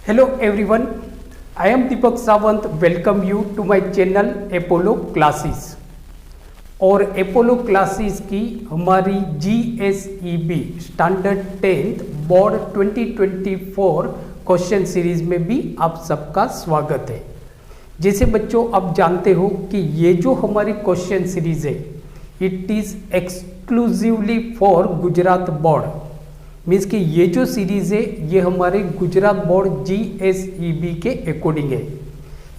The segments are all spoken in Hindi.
Hello everyone, I am Deepak Sawant. Welcome you to my channel Apollo Classes. और Apollo Classes की हमारी GSEB standard 10th board 2024 question series में भी आप सबका स्वागत है। जैसे बच्चों आप जानते हो कि ये जो हमारी क्वेश्चन सीरीज है it is exclusively for Gujarat board. Means कि ये जो सीरीज़ है ये हमारे गुजरात बोर्ड GSEB के अकॉर्डिंग है।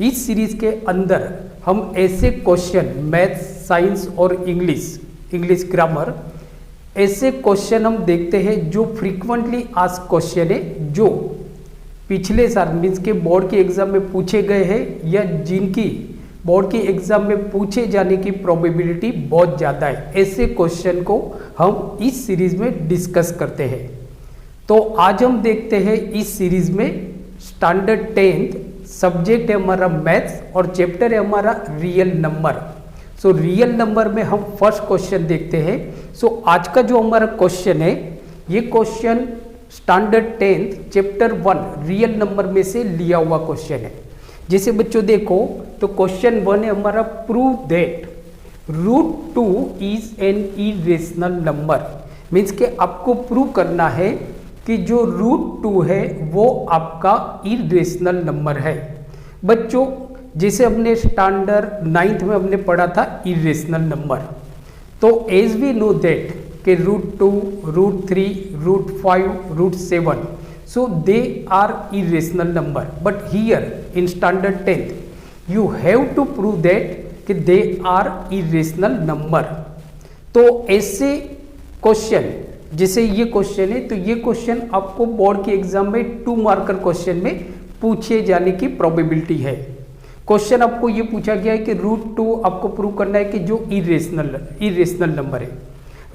इस सीरीज़ के अंदर हम ऐसे क्वेश्चन मैथ्स, साइंस और इंग्लिश ग्रामर ऐसे क्वेश्चन हम देखते हैं जो फ्रीक्वेंटली आस्क्ड क्वेश्चन है, जो पिछले साल मीन्स के बोर्ड के एग्ज़ाम में पूछे गए हैं या जिनकी बोर्ड के एग्ज़ाम में पूछे जाने की प्रोबेबिलिटी बहुत ज़्यादा है। ऐसे क्वेश्चन को हम इस सीरीज़ में डिस्कस करते हैं। तो आज हम देखते हैं इस सीरीज़ में स्टैंडर्ड 10th सब्जेक्ट है हमारा मैथ्स और चैप्टर है हमारा real number. So real number में हम फर्स्ट क्वेश्चन देखते हैं। सो आज का जो हमारा क्वेश्चन है ये question standard 10th chapter 1 real number में से लिया हुआ क्वेश्चन है। जैसे बच्चों देखो तो क्वेश्चन 1 है हमारा, prove that √2 is an irrational number. Means के आपको प्रूव करना है कि जो √2 है वो आपका इरेशनल नंबर है। बच्चों जैसे हमने स्टैंडर्ड 9th में हमने पढ़ा था इरेशनल नंबर, तो एज वी नो दैट कि √2, √3, √5, √7 so they are irrational number, but here in standard 10th you have to prove that कि they are irrational number। तो ऐसे क्वेश्चन जैसे ये क्वेश्चन है तो ये क्वेश्चन आपको बोर्ड के एग्जाम में 2 मार्कर क्वेश्चन में पूछे जाने की प्रोबेबिलिटी है। क्वेश्चन आपको ये पूछा गया है कि √2 आपको प्रूव करना है कि जो इरेशनल नंबर है।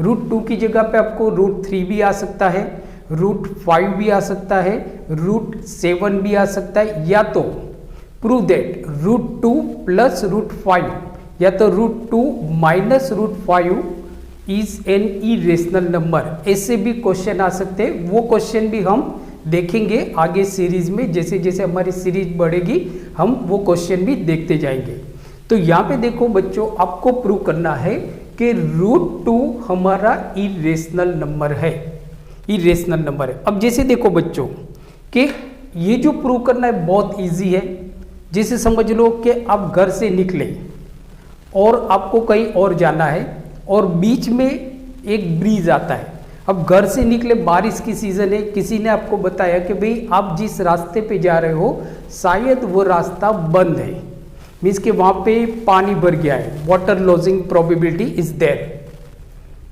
√2 की जगह पे आपको √3 भी आ सकता है, √5 भी आ सकता है, √7 भी आ सकता है, या तो प्रूव दैट √2 प्लस √5 या तो √2 minus √5 is an irrational number. ऐसे भी क्वेश्चन आ सकते हैं। वो क्वेश्चन भी हम देखेंगे आगे सीरीज में, जैसे जैसे हमारी सीरीज बढ़ेगी हम वो क्वेश्चन भी देखते जाएंगे। तो यहाँ पे देखो बच्चों आपको प्रूव करना है कि √2 हमारा इरेशनल नंबर है, इरेशनल नंबर है। अब जैसे देखो बच्चों कि ये जो प्रूव करना है बहुत इजी है। जैसे समझ लो कि आप घर से निकले और आपको कहीं और जाना है और बीच में एक ब्रिज आता है। अब घर से निकले, बारिश की सीज़न है, किसी ने आपको बताया कि भाई आप जिस रास्ते पे जा रहे हो शायद वो रास्ता बंद है, मीन्स कि वहाँ पे पानी भर गया है, water logging probability is there.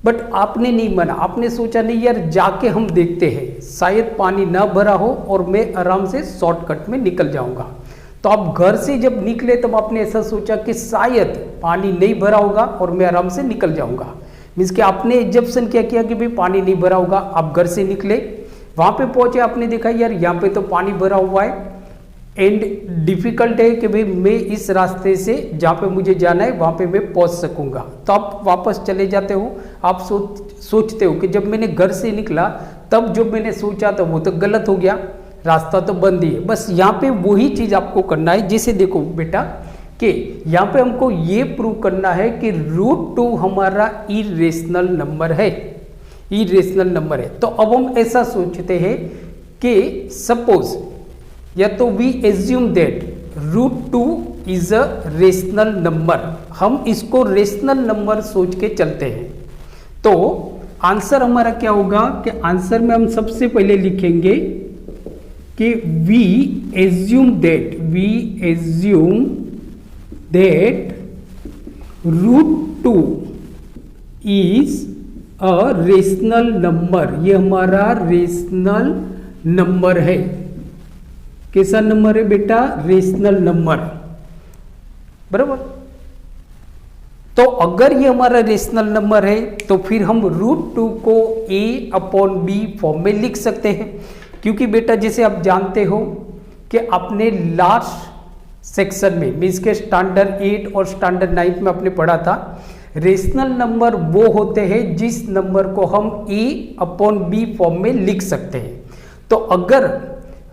But आपने नहीं माना, आपने सोचा नहीं यार जाके हम देखते हैं, शायद पानी ना भरा हो और मैं आराम से शॉर्टकट में निकल जाऊंगा। तो आप घर से जब निकले तब आपने ऐसा सोचा कि शायद पानी नहीं भरा होगा और मैं आराम से निकल जाऊंगा। मीन्स कि आपने एजम्पशन क्या किया कि भाई पानी नहीं भरा होगा। आप घर से निकले, वहाँ पे पहुँचे, आपने देखा यार यहाँ पे तो पानी भरा हुआ है एंड डिफ़िकल्ट है कि भाई मैं इस रास्ते से जहाँ पे मुझे जाना है वहाँ पे मैं पहुँच सकूँगा। तो आप वापस चले जाते हो। आप सोचते हो कि जब मैंने घर से निकला तब जो मैंने सोचा था वो तो गलत हो गया, रास्ता तो बंद ही है। बस यहाँ पे वही चीज़ आपको करना है। जैसे देखो बेटा कि यहाँ पे हमको ये प्रूव करना है कि √2 हमारा इरेशनल नंबर है, इरेशनल नंबर है। तो अब हम ऐसा सोचते हैं कि सपोज या तो we assume that √2 is a rational number. हम इसको रेशनल नंबर सोच के चलते हैं। तो आंसर हमारा क्या होगा कि आंसर में हम सबसे पहले लिखेंगे कि we assume that √2 is a rational number. ये हमारा रेशनल नंबर है। कैसा नंबर है बेटा? रेशनल नंबर, बराबर। तो अगर ये हमारा रेशनल नंबर है तो फिर हम √2 को a/b फॉर्म में लिख सकते हैं। क्योंकि बेटा जैसे आप जानते हो कि आपने लास्ट सेक्शन में मीन्स के स्टैंडर्ड 8 और स्टैंडर्ड 9 में आपने पढ़ा था, रेशनल नंबर वो होते हैं जिस नंबर को हम a/b फॉर्म में लिख सकते हैं। तो अगर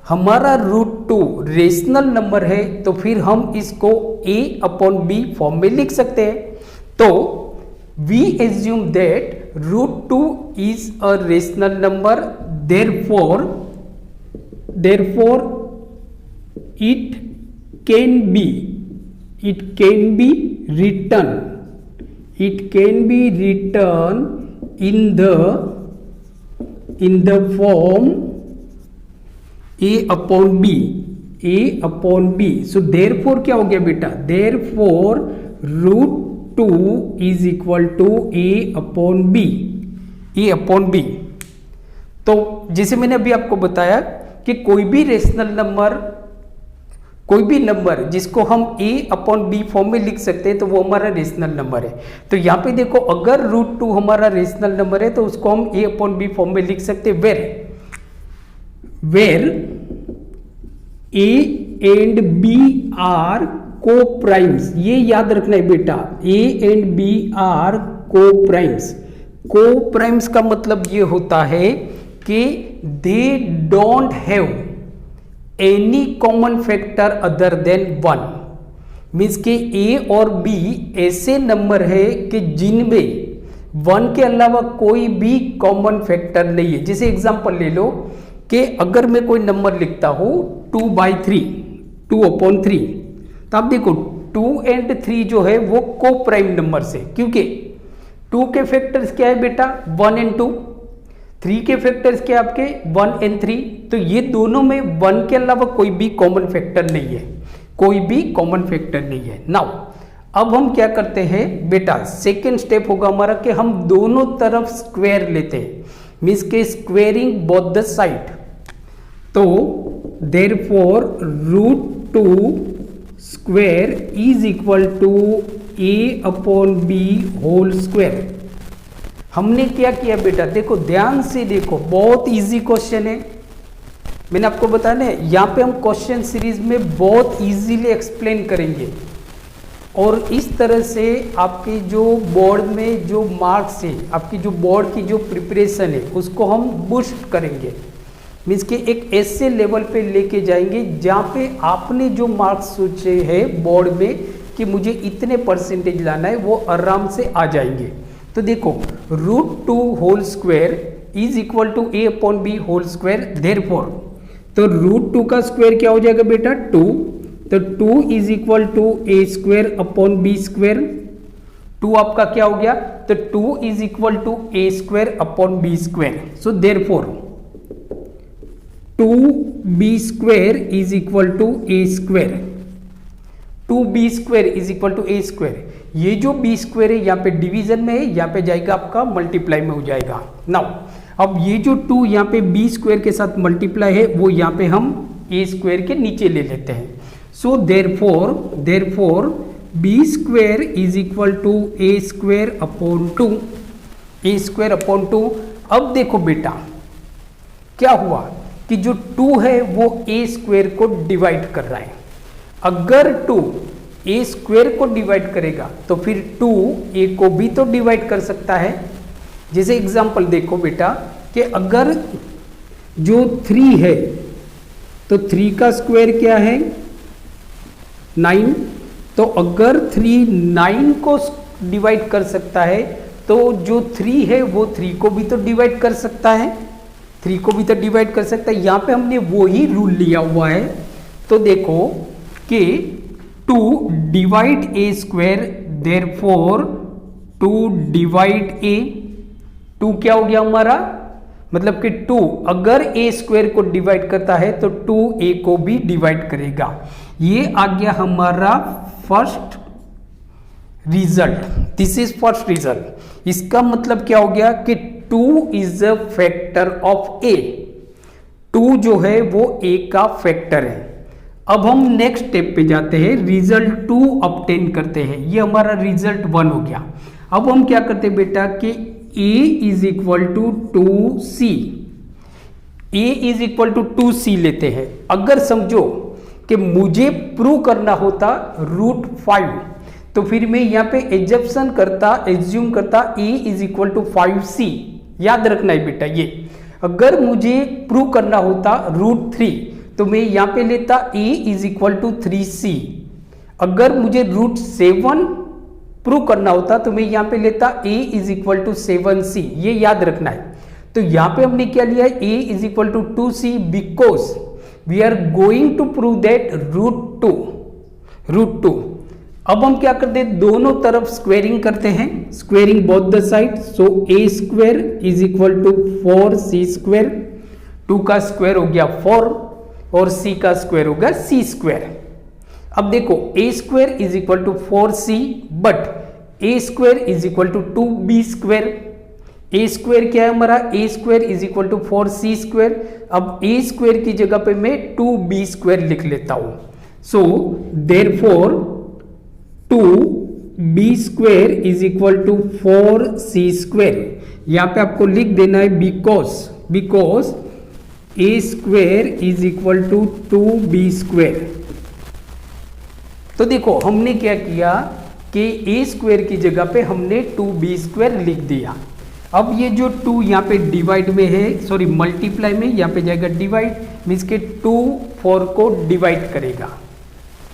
हमारा √2 रेशनल नंबर है तो फिर हम इसको a/b फॉर्म में लिख सकते हैं। तो we assume that √2 is a rational number, therefore it can be written in the form a/b। so therefore क्या हो गया बेटा, therefore √2 is equal to a/b। तो जैसे मैंने अभी आपको बताया कि कोई भी नंबर जिसको हम a/b फॉर्म में लिख सकते हैं तो वो हमारा रेशनल नंबर है। तो यहाँ पे देखो, अगर √2 हमारा रेशनल नंबर है तो उसको हम a/b फॉर्म में लिख सकते हैं where a and b are co-primes। ये याद रखना है बेटा, a and b are co-primes। co-primes का मतलब ये होता है कि they don't have any common factor other than 1। Means के a और b ऐसे नंबर है कि जिनमें 1 के अलावा कोई भी कॉमन फैक्टर नहीं है। जैसे एग्जांपल ले लो कि अगर मैं कोई नंबर लिखता हूं 2/3, 2/3, तो आप देखो 2 and 3 जो है वो को प्राइम नंबर से, क्योंकि 2 के फैक्टर्स क्या है बेटा, 1 and 2, 3 के फैक्टर्स क्या है आपके 1 and 3। तो ये दोनों में 1 के अलावा कोई भी कॉमन फैक्टर नहीं है, नाउ अब हम क्या करते हैं बेटा, सेकेंड स्टेप होगा हमारा कि हम दोनों तरफ स्क्वायर लेते हैं, मीन्स के स्क्वेयरिंग बोथ द साइड। तो therefore √2 square is equal to a/b whole square. हमने क्या किया बेटा, देखो ध्यान से देखो, बहुत इजी क्वेश्चन है। मैंने आपको बताया ना, यहाँ पे हम क्वेश्चन सीरीज में बहुत इजीली एक्सप्लेन करेंगे और इस तरह से आपके जो बोर्ड में जो मार्क्स है, आपकी जो बोर्ड की जो प्रिपरेशन है उसको हम बूस्ट करेंगे। मीन्स के एक ऐसे लेवल पे लेके जाएंगे जहाँ पे आपने जो मार्क्स सोचे हैं बोर्ड में कि मुझे इतने परसेंटेज लाना है, वो आराम से आ जाएंगे। तो देखो √2 whole square is equal to a/b whole square, therefore तो √2 का स्क्वायर क्या हो जाएगा बेटा 2, तो 2 is equal to a² square. 2 आपका क्या हो गया, तो 2 is equal to a² square. So therefore 2b² is equal to a², 2b² is equal to a²। ये जो b² है यहाँ पे डिवीजन में है, यहाँ पे जाएगा आपका मल्टीप्लाई में हो जाएगा। नाउ अब ये जो 2 यहाँ पे b² के साथ मल्टीप्लाई है वो यहाँ पे हम a² के नीचे ले लेते हैं। So therefore b² is equal to a²/2। अब देखो बेटा क्या हुआ कि जो 2 है वो a² को डिवाइड कर रहा है। अगर 2 a² को डिवाइड करेगा तो फिर 2 a को भी तो डिवाइड कर सकता है। जैसे एग्जांपल देखो बेटा कि अगर जो 3 है तो 3 का स्क्वायर क्या है 9, तो अगर 3 9 को डिवाइड कर सकता है तो जो 3 है वो 3 को भी तो डिवाइड कर सकता है, यहाँ पे हमने वो ही रूल लिया हुआ है। तो देखो कि 2 divide a², therefore 2 divide a, 2 क्या हो गया हमारा, मतलब कि 2 अगर a² को डिवाइड करता है तो 2 a को भी डिवाइड करेगा। ये आ गया हमारा first result, this is first result. इसका मतलब क्या हो गया कि 2 is a factor of a, 2 जो है वो a का फैक्टर है। अब हम नेक्स्ट स्टेप पे जाते हैं, रिजल्ट 2 ऑब्टेन करते हैं। ये हमारा रिजल्ट 1 हो गया। अब हम क्या करते हैं बेटा कि a is equal to 2c, a is equal to 2c लेते हैं। अगर समझो कि मुझे प्रूव करना होता √5 तो फिर मैं यहाँ पे एज्यूम करता a is equal to 5c। याद रखना है बेटा, ये अगर मुझे प्रूव करना होता √3 तो मैं यहाँ पे लेता a is equal to 3c। अगर मुझे रूट 7 प्रूव करना होता तो मैं यहाँ पे लेता a is equal to 7c, ये याद रखना है। तो यहाँ पे हमने क्या लिया है, a is equal to 2c because we are going to prove that root 2। अब हम क्या करते हैं, दोनों तरफ स्क्वेयरिंग करते हैं, squaring both the side. So a square is equal to 4c square, 2 का स्क्वायर हो गया 4 और c का स्क्वायर होगा c स्क्वायर। अब देखो a square is equal to 4c but a square is equal to 2b square. a square क्या है हमारा, a square is equal to 4c square. अब a स्क्वायर की जगह पे मैं 2b स्क्वायर लिख लेता हूं। So therefore 2b square is equal to 4c square. यहां पे आपको लिख देना है because a square is equal to 2b square. तो देखो हमने क्या किया कि a स्क्वायर की जगह पे हमने 2b स्क्वायर लिख दिया। अब ये जो 2 यहाँ पे डिवाइड में है, सॉरी मल्टीप्लाई में, यहाँ पे जाएगा डिवाइड, मीन्स के 2 4 को डिवाइड करेगा।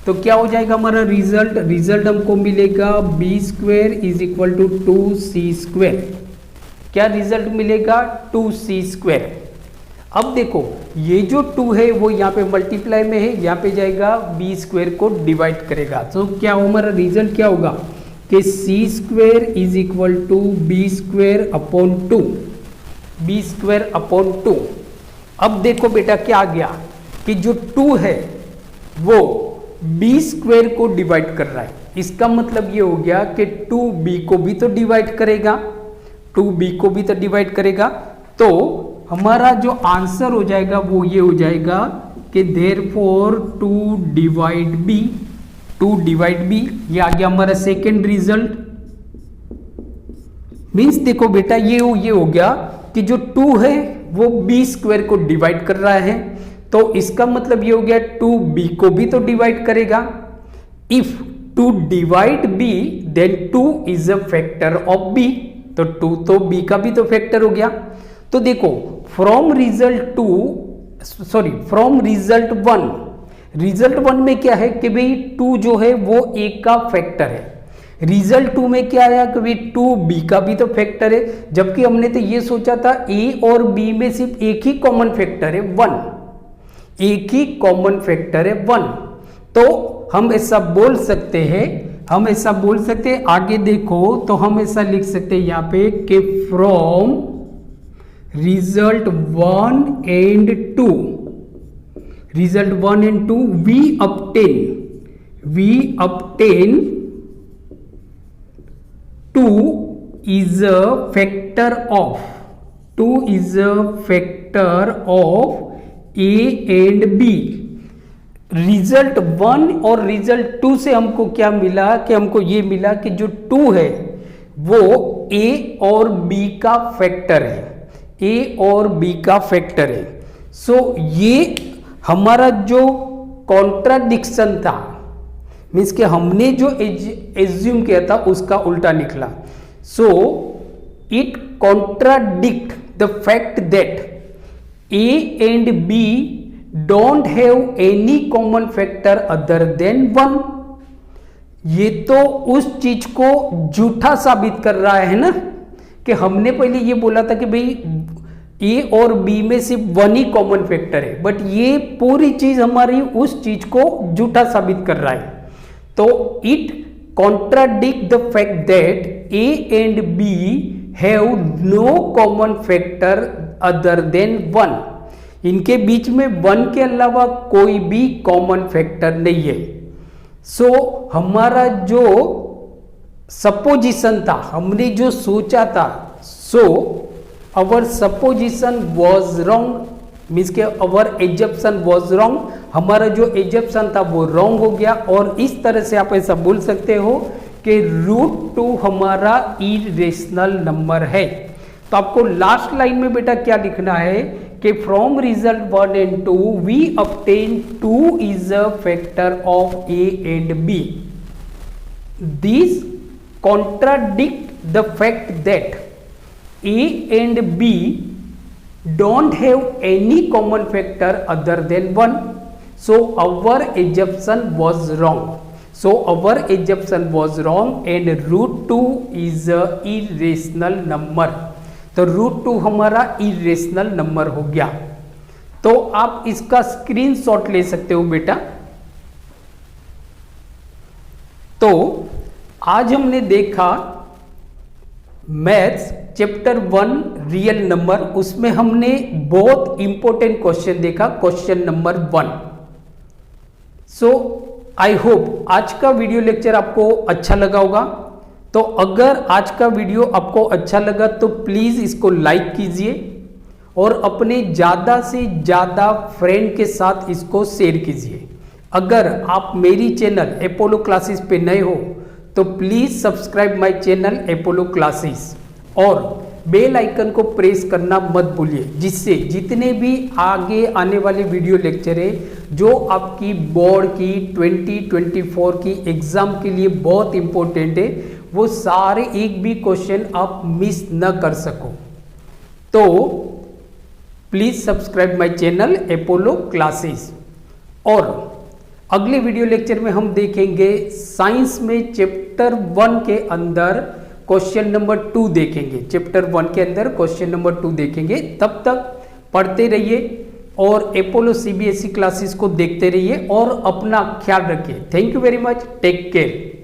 तो क्या हो जाएगा हमारा रिजल्ट हमको मिलेगा b square is equal to 2c square. क्या रिजल्ट मिलेगा, 2c स्क्वायर। अब देखो ये जो 2 है वो यहाँ पे मल्टीप्लाई में है, यहाँ पे जाएगा b स्क्वायर को डिवाइड करेगा। तो क्या हमारा रिजल्ट क्या होगा कि c square is equal to b square upon 2, b square upon 2। अब देखो बेटा क्या आ गया कि जो 2 है वो b स्क्वायर को डिवाइड कर रहा है। इसका मतलब ये हो गया कि 2b को भी तो डिवाइड करेगा, 2b को भी तो डिवाइड करेगा। तो हमारा जो आंसर हो जाएगा वो ये हो जाएगा कि देयरफॉर 2 डिवाइड b, ये आ गया हमारा सेकेंड रिजल्ट। मीन्स देखो बेटा ये हो गया कि जो 2 है वो b स्क्वायर को डिवाइड कर रहा है, तो इसका मतलब ये हो गया 2b को भी तो डिवाइड करेगा। If 2 divide b then 2 is a factor of b, तो 2 तो b का भी तो फैक्टर हो गया। तो देखो फ्रॉम रिजल्ट 1 में क्या है कि भाई 2 जो है वो a का फैक्टर है। रिजल्ट 2 में क्या आया कि भाई 2b का भी तो फैक्टर है, जबकि हमने तो ये सोचा था a और b में सिर्फ एक ही कॉमन फैक्टर है 1, एक ही कॉमन फैक्टर है 1। तो हम ऐसा बोल सकते हैं, आगे देखो तो हम ऐसा लिख सकते हैं यहाँ पे कि from result 1 and 2 we obtain 2 is a factor of a and b। Result 1 और रिजल्ट 2 से हमको क्या मिला कि हमको ये मिला कि जो 2 है वो a और b का फैक्टर है, a और b का फैक्टर है। सो ये हमारा जो कॉन्ट्राडिक्शन था, मीन्स कि हमने जो एज्यूम किया था उसका उल्टा निकला। So it contradict the fact that a and b don't have any common factor other than 1। ये तो उस चीज को झूठा साबित कर रहा है ना, कि हमने पहले ये बोला था कि भाई a और b में सिर्फ 1 ही कॉमन फैक्टर है, बट ये पूरी चीज हमारी उस चीज को झूठा साबित कर रहा है। तो it contradict the fact that a and b have no common factor other than 1। इनके बीच में 1 के अलावा कोई भी कॉमन फैक्टर नहीं है। सो हमारा जो सपोजिशन था, हमने जो सोचा था, सो अवर सपोजिशन वॉज रॉन्ग, मीन्स के अवर एजप्शन वॉज रॉन्ग। हमारा जो एजप्शन था वो रॉन्ग हो गया। और इस तरह से आप ऐसा बोल सकते हो कि √2 हमारा इरेशनल नंबर है। तो आपको लास्ट लाइन में बेटा क्या लिखना है कि from result 1 and 2 we obtain 2 is a factor of a and b. These contradict the fact that a and b don't have any common factor other than 1. So our assumption was wrong. So our assumption was wrong and root 2 is a irrational number. तो रूट 2 हमारा irrational नंबर हो गया। तो आप इसका स्क्रीनशॉट ले सकते हो बेटा। तो आज हमने देखा मैथ्स चैप्टर 1 रियल नंबर, उसमें हमने बहुत इंपॉर्टेंट क्वेश्चन देखा, question number 1। So I hope आज का वीडियो लेक्चर आपको अच्छा लगा होगा। तो अगर आज का वीडियो आपको अच्छा लगा तो प्लीज इसको लाइक कीजिए और अपने ज्यादा से ज्यादा फ्रेंड के साथ इसको शेयर कीजिए। अगर आप मेरी चैनल एपोलो क्लासेस पे नए हो तो please subscribe my channel Apollo classes और बेल आइकन को प्रेस करना मत भूलिए, जिससे जितने भी आगे आने वाले वीडियो लेक्चर है जो आपकी बोर्ड की 2024 की एग्जाम के लिए बहुत इंपॉर्टेंट है, वो सारे एक भी क्वेश्चन आप मिस न कर सको। तो please subscribe my channel Apollo classes. और अगले वीडियो लेक्चर में हम देखेंगे साइंस में चैप्टर 1 के अंदर क्वेश्चन नंबर 2 देखेंगे। चैप्टर 1 के अंदर क्वेश्चन नंबर 2 देखेंगे। तब तक पढ़ते रहिए और एपोलो सीबीएसई क्लासेस को देखते रहिए और अपना ख्याल रखिए। Thank you very much, take care.